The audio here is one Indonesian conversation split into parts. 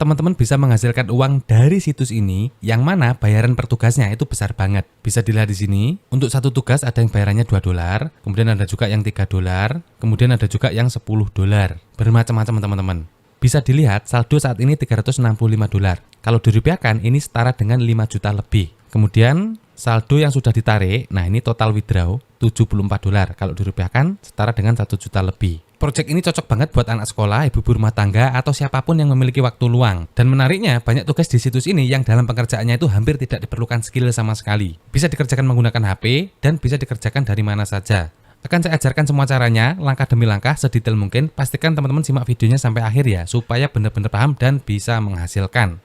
teman-teman bisa menghasilkan uang dari situs ini, yang mana bayaran per tugasnya itu besar banget. Bisa dilihat di sini, untuk satu tugas ada yang bayarannya $2, kemudian ada juga yang $3, kemudian ada juga yang $10. Bermacam-macam teman-teman. Bisa dilihat saldo saat ini $365. Kalau dirupiahkan ini setara dengan 5 juta lebih. Kemudian saldo yang sudah ditarik, nah ini total withdraw $74. Kalau dirupiahkan setara dengan 1 juta lebih. Project ini cocok banget buat anak sekolah, ibu-ibu rumah tangga, atau siapapun yang memiliki waktu luang. Dan menariknya, banyak tugas di situs ini yang dalam pengerjaannya itu hampir tidak diperlukan skill sama sekali. Bisa dikerjakan menggunakan HP, dan bisa dikerjakan dari mana saja. Akan saya ajarkan semua caranya, langkah demi langkah, sedetail mungkin. Pastikan teman-teman simak videonya sampai akhir ya, supaya benar-benar paham dan bisa menghasilkan.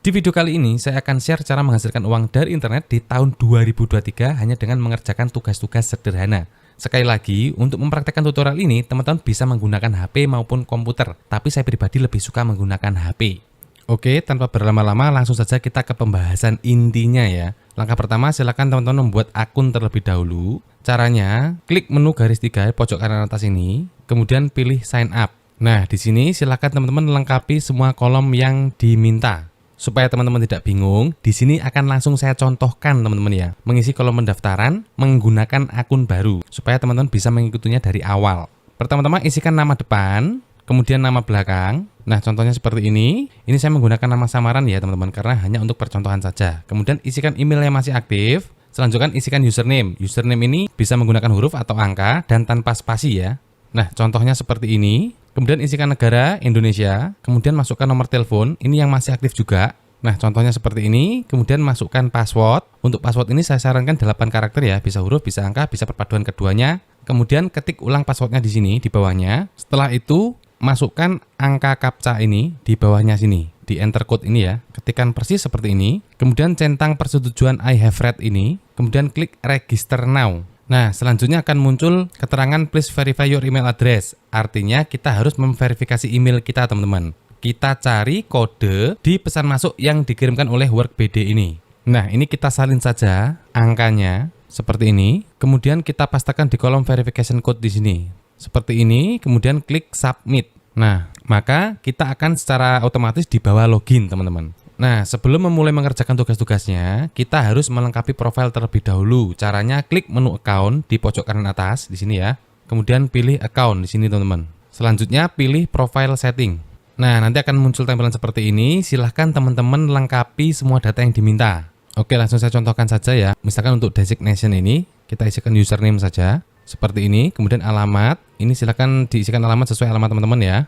Di video kali ini, saya akan share cara menghasilkan uang dari internet di tahun 2023 hanya dengan mengerjakan tugas-tugas sederhana. Sekali lagi, untuk mempraktekkan tutorial ini, teman-teman bisa menggunakan HP maupun komputer, tapi saya pribadi lebih suka menggunakan HP. Oke, tanpa berlama-lama, langsung saja kita ke pembahasan intinya ya. Langkah pertama, silakan teman-teman membuat akun terlebih dahulu. Caranya, klik menu garis 3 pojok kanan atas ini, kemudian pilih sign up. Nah, di sini silakan teman-teman lengkapi semua kolom yang diminta. Supaya teman-teman tidak bingung, di sini akan langsung saya contohkan teman-teman ya. Mengisi kolom pendaftaran menggunakan akun baru, supaya teman-teman bisa mengikutinya dari awal. Pertama-tama isikan nama depan, kemudian nama belakang. Nah, contohnya seperti ini. Ini saya menggunakan nama samaran ya teman-teman, karena hanya untuk percontohan saja. Kemudian isikan email yang masih aktif. Selanjutnya isikan username. Username ini bisa menggunakan huruf atau angka dan tanpa spasi ya. Nah, contohnya seperti ini. Kemudian isikan negara, Indonesia. Kemudian masukkan nomor telepon, ini yang masih aktif juga. Nah, contohnya seperti ini. Kemudian masukkan password. Untuk password ini saya sarankan 8 karakter ya. Bisa huruf, bisa angka, bisa perpaduan keduanya. Kemudian ketik ulang passwordnya di sini, di bawahnya. Setelah itu, masukkan angka captcha ini di bawahnya sini. Di enter code ini ya. Ketikkan persis seperti ini. Kemudian centang persetujuan I have read ini. Kemudian klik register now. Nah, selanjutnya akan muncul keterangan please verify your email address. Artinya kita harus memverifikasi email kita, teman-teman. Kita cari kode di pesan masuk yang dikirimkan oleh WorkBD ini. Nah, ini kita salin saja angkanya seperti ini. Kemudian kita pastikan di kolom verification code di sini. Seperti ini, kemudian klik submit. Nah, maka kita akan secara otomatis dibawa login, teman-teman. Nah, sebelum memulai mengerjakan tugas-tugasnya, kita harus melengkapi profil terlebih dahulu. Caranya klik menu account di pojok kanan atas di sini ya. Kemudian pilih account di sini, teman-teman. Selanjutnya pilih profile setting. Nah, nanti akan muncul tampilan seperti ini. Silahkan teman-teman lengkapi semua data yang diminta. Oke, langsung saya contohkan saja ya. Misalkan untuk designation ini, kita isikan username saja. Seperti ini. Kemudian alamat. Ini silahkan diisikan alamat sesuai alamat teman-teman ya.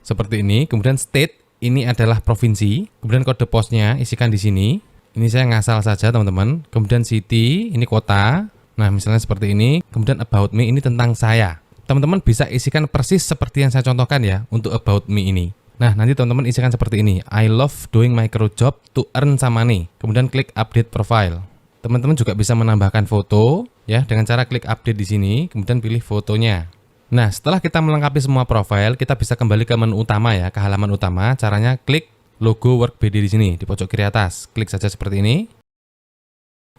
Seperti ini. Kemudian state. Ini adalah provinsi, kemudian kode posnya isikan di sini. Ini saya ngasal saja teman-teman. Kemudian city, ini kota. Nah, misalnya seperti ini. Kemudian about me, ini tentang saya. Teman-teman bisa isikan persis seperti yang saya contohkan ya untuk about me ini. Nah, nanti teman-teman isikan seperti ini. I love doing micro job to earn some money. Kemudian klik update profile. Teman-teman juga bisa menambahkan foto ya dengan cara klik update di sini, kemudian pilih fotonya. Nah, setelah kita melengkapi semua profil, kita bisa kembali ke menu utama ya, ke halaman utama. Caranya klik logo WorkBD di sini, di pojok kiri atas. Klik saja seperti ini.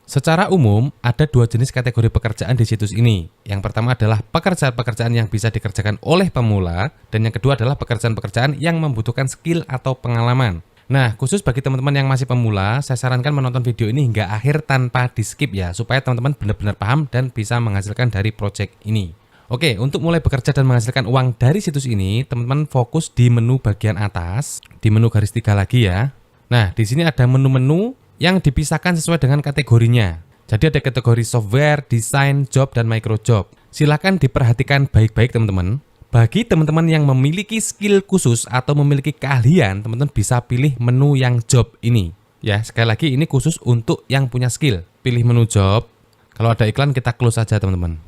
Secara umum, ada 2 jenis kategori pekerjaan di situs ini. Yang pertama adalah pekerjaan-pekerjaan yang bisa dikerjakan oleh pemula, dan yang kedua adalah pekerjaan-pekerjaan yang membutuhkan skill atau pengalaman. Nah, khusus bagi teman-teman yang masih pemula, saya sarankan menonton video ini hingga akhir tanpa di-skip ya, supaya teman-teman benar-benar paham dan bisa menghasilkan dari project ini. Oke, untuk mulai bekerja dan menghasilkan uang dari situs ini, teman-teman fokus di menu bagian atas, di menu garis 3 lagi ya. Nah, di sini ada menu-menu yang dipisahkan sesuai dengan kategorinya. Jadi ada kategori software, desain, job, dan micro job. Silahkan diperhatikan baik-baik teman-teman. Bagi teman-teman yang memiliki skill khusus atau memiliki keahlian, teman-teman bisa pilih menu yang job ini. Ya, sekali lagi ini khusus untuk yang punya skill. Pilih menu job. Kalau ada iklan kita close saja teman-teman.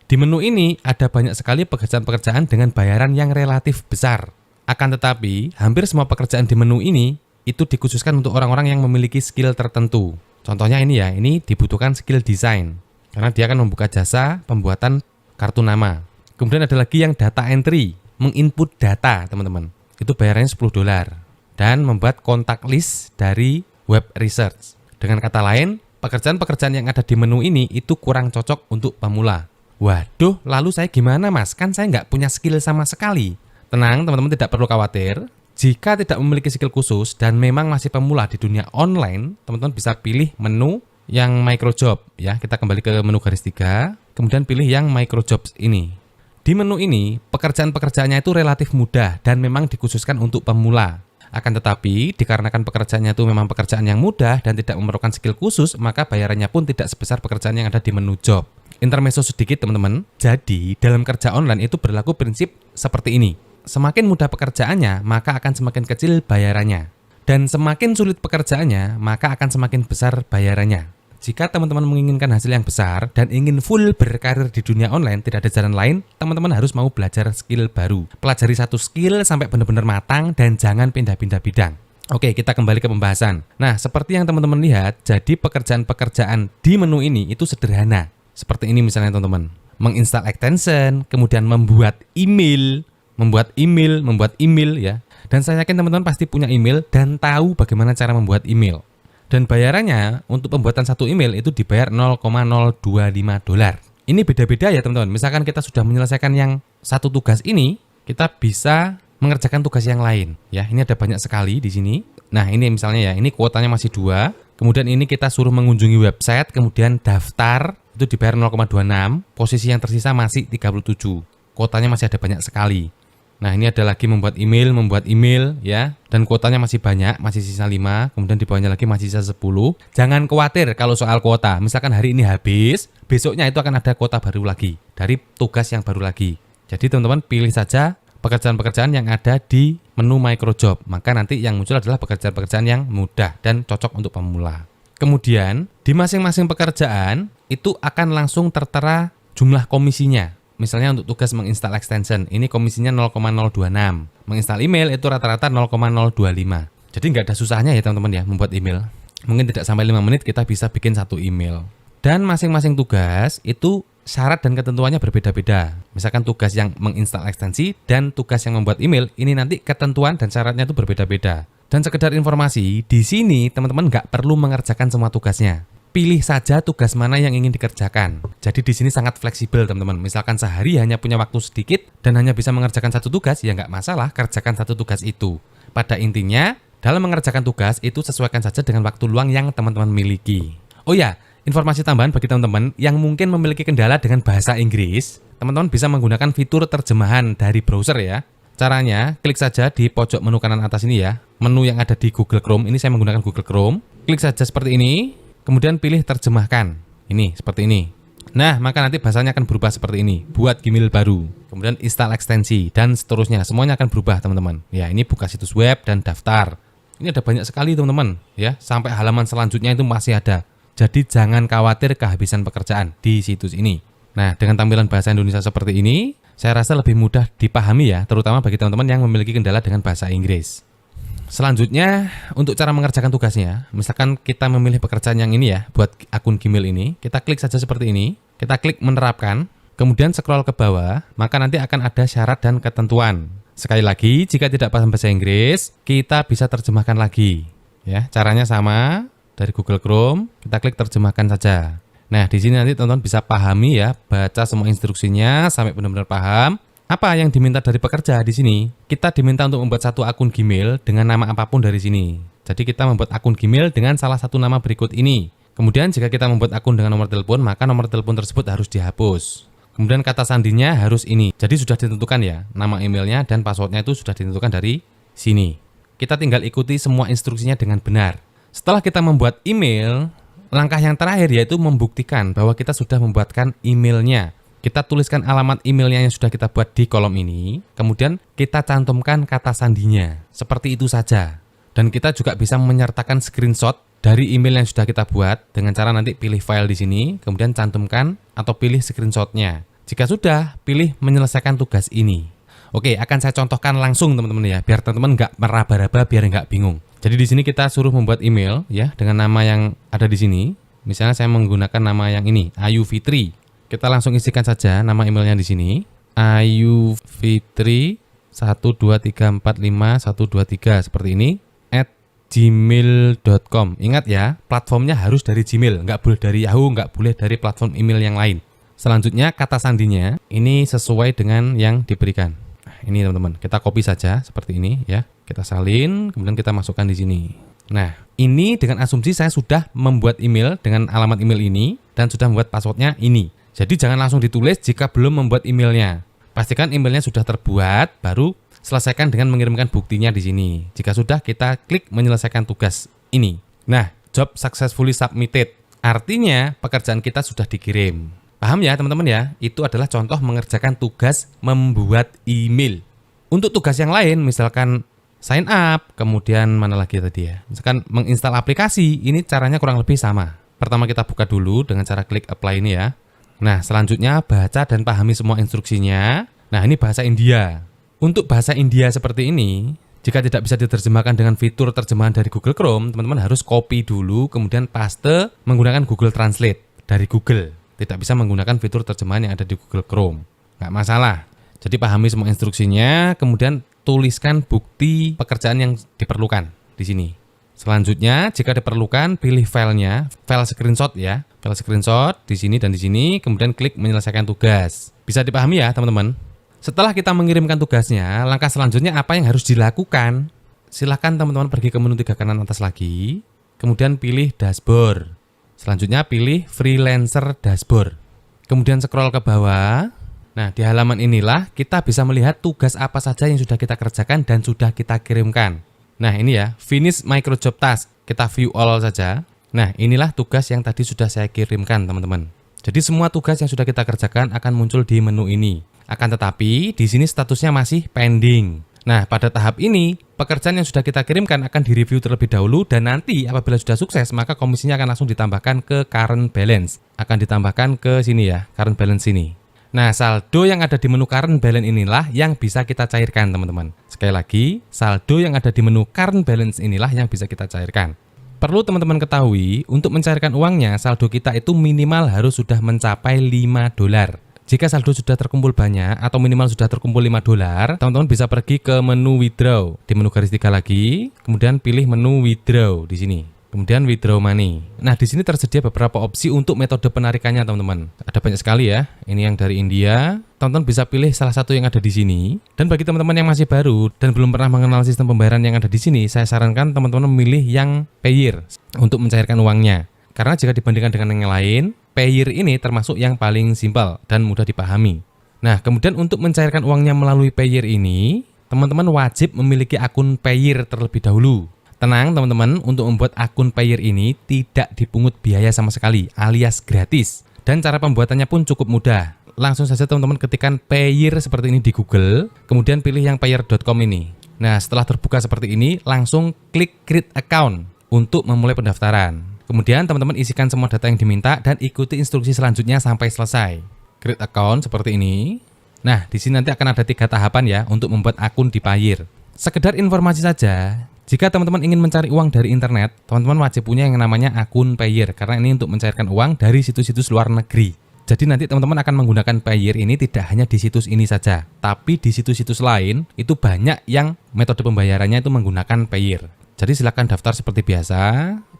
Di menu ini ada banyak sekali pekerjaan-pekerjaan dengan bayaran yang relatif besar. Akan tetapi, hampir semua pekerjaan di menu ini itu dikhususkan untuk orang-orang yang memiliki skill tertentu. Contohnya ini ya, ini dibutuhkan skill desain. Karena dia akan membuka jasa pembuatan kartu nama. Kemudian ada lagi yang data entry, menginput data teman-teman. Itu bayarannya $10. Dan membuat kontak list dari web research. Dengan kata lain, pekerjaan-pekerjaan yang ada di menu ini itu kurang cocok untuk pemula. Waduh, lalu saya gimana mas? Kan saya nggak punya skill sama sekali. Tenang, teman-teman tidak perlu khawatir. Jika tidak memiliki skill khusus dan memang masih pemula di dunia online, teman-teman bisa pilih menu yang microjob. Ya, kita kembali ke menu garis 3, kemudian pilih yang microjobs ini. Di menu ini, pekerjaan-pekerjaannya itu relatif mudah dan memang dikhususkan untuk pemula. Akan tetapi, dikarenakan pekerjaannya itu memang pekerjaan yang mudah dan tidak memerlukan skill khusus, maka bayarannya pun tidak sebesar pekerjaan yang ada di menu job. Intermezzo sedikit teman-teman, jadi dalam kerja online itu berlaku prinsip seperti ini. Semakin mudah pekerjaannya, maka akan semakin kecil bayarannya. Dan semakin sulit pekerjaannya, maka akan semakin besar bayarannya. Jika teman-teman menginginkan hasil yang besar dan ingin full berkarir di dunia online, tidak ada jalan lain, teman-teman harus mau belajar skill baru. Pelajari satu skill sampai benar-benar matang dan jangan pindah-pindah bidang. Oke, kita kembali ke pembahasan. Nah, seperti yang teman-teman lihat, jadi pekerjaan-pekerjaan di menu ini itu sederhana. Seperti ini misalnya teman-teman, menginstal extension, kemudian membuat email ya. Dan saya yakin teman-teman pasti punya email dan tahu bagaimana cara membuat email. Dan bayarannya untuk pembuatan satu email itu dibayar $0,025. Ini beda-beda ya teman-teman. Misalkan kita sudah menyelesaikan yang satu tugas ini, kita bisa mengerjakan tugas yang lain. Ya, ini ada banyak sekali di sini. Nah, ini misalnya ya, ini kuotanya masih 2. Kemudian ini kita suruh mengunjungi website, kemudian daftar, itu dibayar 0,26. Posisi yang tersisa masih 37. Kuotanya masih ada banyak sekali. Nah, ini ada lagi membuat email ya, dan kuotanya masih banyak, masih sisa 5, kemudian di bawahnya lagi masih sisa 10. Jangan khawatir kalau soal kuota, misalkan hari ini habis, besoknya itu akan ada kuota baru lagi, dari tugas yang baru lagi. Jadi teman-teman pilih saja pekerjaan-pekerjaan yang ada di menu microjob, maka nanti yang muncul adalah pekerjaan-pekerjaan yang mudah dan cocok untuk pemula. Kemudian, di masing-masing pekerjaan, itu akan langsung tertera jumlah komisinya. Misalnya untuk tugas menginstal extension, ini komisinya 0,026. Menginstal email itu rata-rata 0,025. Jadi nggak ada susahnya ya teman-teman ya membuat email. Mungkin tidak sampai 5 menit kita bisa bikin satu email. Dan masing-masing tugas itu syarat dan ketentuannya berbeda-beda. Misalkan tugas yang menginstal ekstensi dan tugas yang membuat email, ini nanti ketentuan dan syaratnya itu berbeda-beda. Dan sekedar informasi, di sini teman-teman nggak perlu mengerjakan semua tugasnya. Pilih saja tugas mana yang ingin dikerjakan. Jadi di sini sangat fleksibel teman-teman. Misalkan sehari hanya punya waktu sedikit dan hanya bisa mengerjakan satu tugas, ya nggak masalah, kerjakan satu tugas itu. Pada intinya, dalam mengerjakan tugas itu sesuaikan saja dengan waktu luang yang teman-teman miliki. Oh ya, informasi tambahan bagi teman-teman yang mungkin memiliki kendala dengan bahasa Inggris, teman-teman bisa menggunakan fitur terjemahan dari browser ya. Caranya, klik saja di pojok menu kanan atas ini ya. Menu yang ada di Google Chrome, ini saya menggunakan Google Chrome. Klik saja seperti ini. Kemudian pilih terjemahkan, ini seperti ini. Nah, maka nanti bahasanya akan berubah seperti ini. Buat Gmail baru, kemudian install ekstensi, dan seterusnya. Semuanya akan berubah teman-teman. Ya, ini buka situs web dan daftar. Ini ada banyak sekali teman-teman. Ya, sampai halaman selanjutnya itu masih ada. Jadi jangan khawatir kehabisan pekerjaan di situs ini. Nah, dengan tampilan bahasa Indonesia seperti ini, saya rasa lebih mudah dipahami ya, terutama bagi teman-teman yang memiliki kendala dengan bahasa Inggris. Selanjutnya, untuk cara mengerjakan tugasnya, misalkan kita memilih pekerjaan yang ini ya, buat akun Gmail ini, kita klik saja seperti ini, kita klik menerapkan, kemudian scroll ke bawah, maka nanti akan ada syarat dan ketentuan. Sekali lagi, jika tidak paham bahasa Inggris, kita bisa terjemahkan lagi. Ya, caranya sama, dari Google Chrome, kita klik terjemahkan saja. Nah, di sini nanti teman-teman bisa pahami ya, baca semua instruksinya sampai benar-benar paham. Apa yang diminta dari pekerja di sini? Kita diminta untuk membuat satu akun Gmail dengan nama apapun dari sini. Jadi kita membuat akun Gmail dengan salah satu nama berikut ini. Kemudian jika kita membuat akun dengan nomor telepon, maka nomor telepon tersebut harus dihapus. Kemudian kata sandinya harus ini. Jadi sudah ditentukan ya, nama emailnya dan passwordnya itu sudah ditentukan dari sini. Kita tinggal ikuti semua instruksinya dengan benar. Setelah kita membuat email, langkah yang terakhir yaitu membuktikan bahwa kita sudah membuatkan emailnya. Kita tuliskan alamat emailnya yang sudah kita buat di kolom ini, kemudian kita cantumkan kata sandinya. Seperti itu saja. Dan kita juga bisa menyertakan screenshot dari email yang sudah kita buat dengan cara nanti pilih file di sini, kemudian cantumkan atau pilih screenshotnya. Jika sudah, pilih menyelesaikan tugas ini. Oke, akan saya contohkan langsung teman-teman ya, biar teman-teman nggak meraba-raba, biar nggak bingung. Jadi di sini kita suruh membuat email ya dengan nama yang ada di sini. Misalnya saya menggunakan nama yang ini, Ayu Fitri. Kita langsung isikan saja nama emailnya di sini. Ayu Fitri 123451123 seperti ini @gmail.com. Ingat ya, platformnya harus dari Gmail, nggak boleh dari Yahoo, nggak boleh dari platform email yang lain. Selanjutnya kata sandinya ini sesuai dengan yang diberikan. Nah, ini teman-teman, kita copy saja seperti ini ya. Kita salin, kemudian kita masukkan di sini. Nah, ini dengan asumsi saya sudah membuat email dengan alamat email ini dan sudah membuat passwordnya ini. Jadi jangan langsung ditulis jika belum membuat emailnya. Pastikan emailnya sudah terbuat, baru selesaikan dengan mengirimkan buktinya di sini. Jika sudah, kita klik menyelesaikan tugas ini. Nah, job successfully submitted. Artinya pekerjaan kita sudah dikirim. Paham ya teman-teman ya? Itu adalah contoh mengerjakan tugas membuat email. Untuk tugas yang lain, misalkan sign up, kemudian mana lagi tadi ya? Misalkan menginstal aplikasi, ini caranya kurang lebih sama. Pertama kita buka dulu dengan cara klik apply ini ya. Nah, selanjutnya baca dan pahami semua instruksinya. Nah, ini bahasa India. Untuk bahasa India seperti ini, jika tidak bisa diterjemahkan dengan fitur terjemahan dari Google Chrome, teman-teman harus copy dulu, kemudian paste menggunakan Google Translate dari Google. Tidak bisa menggunakan fitur terjemahan yang ada di Google Chrome. Nggak masalah. Jadi pahami semua instruksinya, kemudian tuliskan bukti pekerjaan yang diperlukan di sini. Selanjutnya, jika diperlukan, pilih filenya, file screenshot ya. File screenshot di sini dan di sini, kemudian klik menyelesaikan tugas. Bisa dipahami ya teman-teman? Setelah kita mengirimkan tugasnya, langkah selanjutnya apa yang harus dilakukan? Silahkan teman-teman pergi ke menu 3 kanan atas lagi, kemudian pilih dashboard. Selanjutnya pilih freelancer dashboard. Kemudian scroll ke bawah. Nah, di halaman inilah kita bisa melihat tugas apa saja yang sudah kita kerjakan dan sudah kita kirimkan. Nah, ini ya, finish micro job task. Kita view all saja. Nah, inilah tugas yang tadi sudah saya kirimkan, teman-teman. Jadi semua tugas yang sudah kita kerjakan akan muncul di menu ini. Akan tetapi, di sini statusnya masih pending. Nah, pada tahap ini, pekerjaan yang sudah kita kirimkan akan direview terlebih dahulu dan nanti apabila sudah sukses, maka komisinya akan langsung ditambahkan ke current balance. Akan ditambahkan ke sini ya, current balance ini. Nah, saldo yang ada di menu current balance inilah yang bisa kita cairkan, teman-teman. Sekali lagi, saldo yang ada di menu current balance inilah yang bisa kita cairkan. Perlu teman-teman ketahui, untuk mencairkan uangnya, saldo kita itu minimal harus sudah mencapai $5. Jika saldo sudah terkumpul banyak atau minimal sudah terkumpul $5, teman-teman bisa pergi ke menu withdraw. Di menu garis 3 lagi, kemudian pilih menu withdraw di sini. Kemudian withdraw money. Nah, di sini tersedia beberapa opsi untuk metode penarikannya, teman-teman. Ada banyak sekali ya. Ini yang dari India. Teman-teman bisa pilih salah satu yang ada di sini. Dan bagi teman-teman yang masih baru dan belum pernah mengenal sistem pembayaran yang ada di sini, saya sarankan teman-teman memilih yang Payeer untuk mencairkan uangnya. Karena jika dibandingkan dengan yang lain, Payeer ini termasuk yang paling simpel dan mudah dipahami. Nah, kemudian untuk mencairkan uangnya melalui Payeer ini, teman-teman wajib memiliki akun Payeer terlebih dahulu. Tenang teman-teman, untuk membuat akun Payeer ini tidak dipungut biaya sama sekali, alias gratis. Dan cara pembuatannya pun cukup mudah. Langsung saja teman-teman ketikkan Payeer seperti ini di Google, kemudian pilih yang payeer.com ini. Nah, setelah terbuka seperti ini, langsung klik create account untuk memulai pendaftaran. Kemudian teman-teman isikan semua data yang diminta dan ikuti instruksi selanjutnya sampai selesai. Create account seperti ini. Nah, di sini nanti akan ada 3 tahapan ya untuk membuat akun di Payeer. Sekedar informasi saja, jika teman-teman ingin mencari uang dari internet, teman-teman wajib punya yang namanya akun Payeer karena ini untuk mencairkan uang dari situs-situs luar negeri. Jadi nanti teman-teman akan menggunakan Payeer ini tidak hanya di situs ini saja, tapi di situs-situs lain itu banyak yang metode pembayarannya itu menggunakan Payeer. Jadi silakan daftar seperti biasa.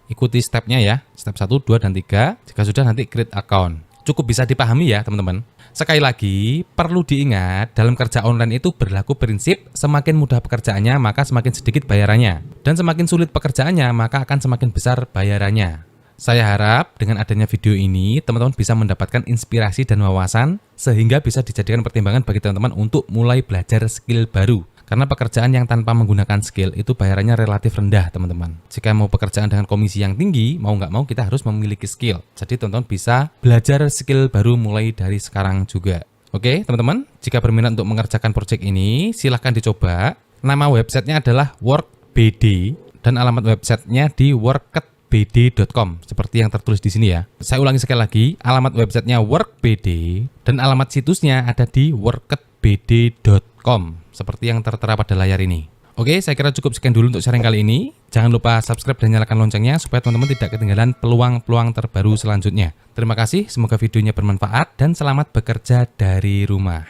Ikuti stepnya ya, step 1, 2, dan 3. Jika sudah nanti create account. Cukup bisa dipahami ya teman-teman. Sekali lagi, perlu diingat dalam kerja online itu berlaku prinsip semakin mudah pekerjaannya maka semakin sedikit bayarannya. Dan semakin sulit pekerjaannya maka akan semakin besar bayarannya. Saya harap dengan adanya video ini teman-teman bisa mendapatkan inspirasi dan wawasan sehingga bisa dijadikan pertimbangan bagi teman-teman untuk mulai belajar skill baru. Karena pekerjaan yang tanpa menggunakan skill itu bayarannya relatif rendah, teman-teman. Jika mau pekerjaan dengan komisi yang tinggi, mau nggak mau kita harus memiliki skill. Jadi teman-teman bisa belajar skill baru mulai dari sekarang juga. Oke, teman-teman, jika berminat untuk mengerjakan proyek ini, silahkan dicoba. Nama websitenya adalah workbd dan alamat websitenya di workbd.com seperti yang tertulis di sini ya. Saya ulangi sekali lagi, alamat websitenya workbd dan alamat situsnya ada di workbd.com. Seperti yang tertera pada layar ini. Oke, saya kira cukup sekian dulu untuk sharing kali ini. Jangan lupa subscribe dan nyalakan loncengnya supaya teman-teman tidak ketinggalan peluang-peluang terbaru selanjutnya. Terima kasih, semoga videonya bermanfaat dan selamat bekerja dari rumah.